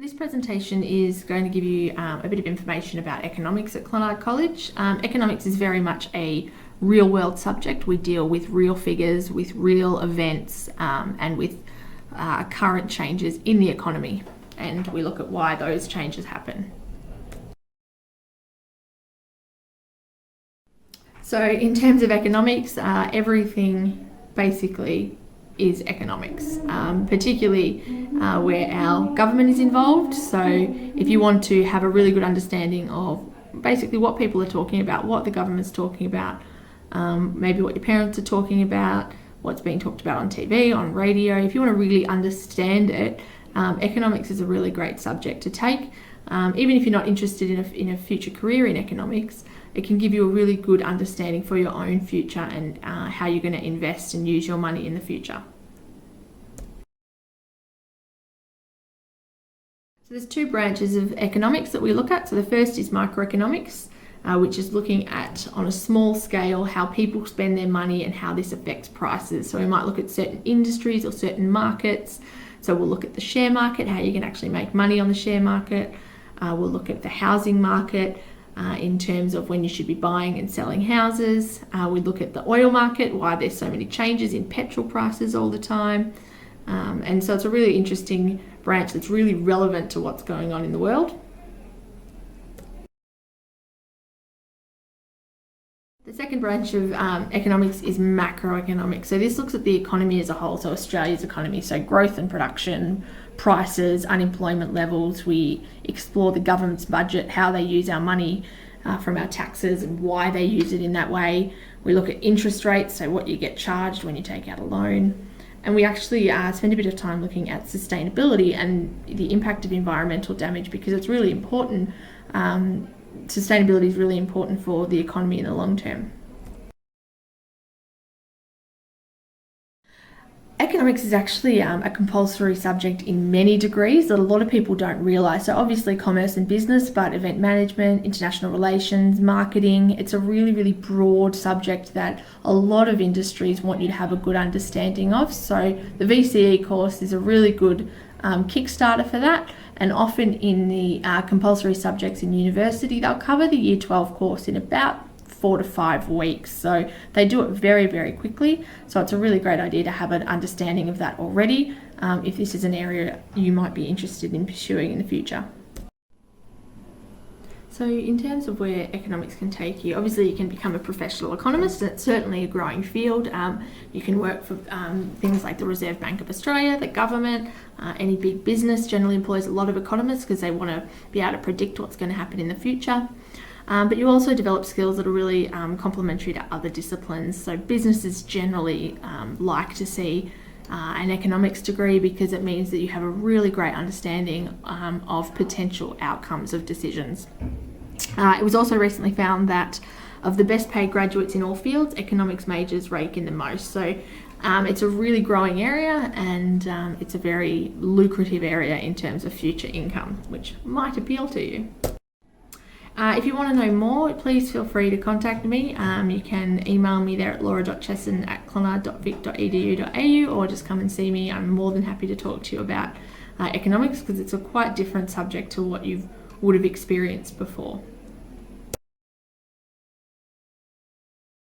This presentation is going to give you a bit of information about economics at Clonard College. Economics is very much a real world subject. We deal with real figures, with real events, and with current changes in the economy, and we look at why those changes happen. So in terms of economics, everything basically is economics, particularly where our government is involved. So if you want to have a really good understanding of basically what people are talking about, what the government's talking about, maybe what your parents are talking about, what's being talked about on TV, on radio, if you want to really understand it, economics is a really great subject to take. Even if you're not interested in a future career in economics, it can give you a really good understanding for your own future and how you're going to invest and use your money in the future. So there's two branches of economics that we look at. So the first is microeconomics, which is looking at, on a small scale, how people spend their money and how this affects prices. So we might look at certain industries or certain markets. So we'll look at the share market, how you can actually make money on the share market. We'll look at the housing market in terms of when you should be buying and selling houses. We look at the oil market, why there's so many changes in petrol prices all the time. And so it's a really interesting branch that's really relevant to what's going on in the world. The second branch of economics is macroeconomics. So this looks at the economy as a whole, so Australia's economy, so growth and production, prices, unemployment levels. We explore the government's budget, how they use our money from our taxes and why they use it in that way. We look at interest rates, so what you get charged when you take out a loan. And we actually spend a bit of time looking at sustainability and the impact of environmental damage, because it's really important. Sustainability is really important for the economy in the long term. Economics is actually a compulsory subject in many degrees that a lot of people don't realise. So obviously commerce and business, but event management, international relations, marketing, it's a really, really broad subject that a lot of industries want you to have a good understanding of. So the VCE course is a really good kickstarter for that. And often in the compulsory subjects in university, they'll cover the Year 12 course in about 4 to 5 weeks. So they do it very, very quickly. So it's a really great idea to have an understanding of that already, if this is an area you might be interested in pursuing in the future. So in terms of where economics can take you, obviously you can become a professional economist. It's certainly a growing field. You can work for things like the Reserve Bank of Australia, the government, any big business generally employs a lot of economists because they want to be able to predict what's going to happen in the future. But you also develop skills that are really complementary to other disciplines. So businesses generally like to see an economics degree because it means that you have a really great understanding of potential outcomes of decisions. It was also recently found that of the best paid graduates in all fields, economics majors rake in the most. So it's a really growing area, and it's a very lucrative area in terms of future income, which might appeal to you. If you want to know more, please feel free to contact me. You can email me there at laura.chesson@clonard.vic.edu.au, or just come and see me. I'm more than happy to talk to you about economics, because it's a quite different subject to what you would have experienced before.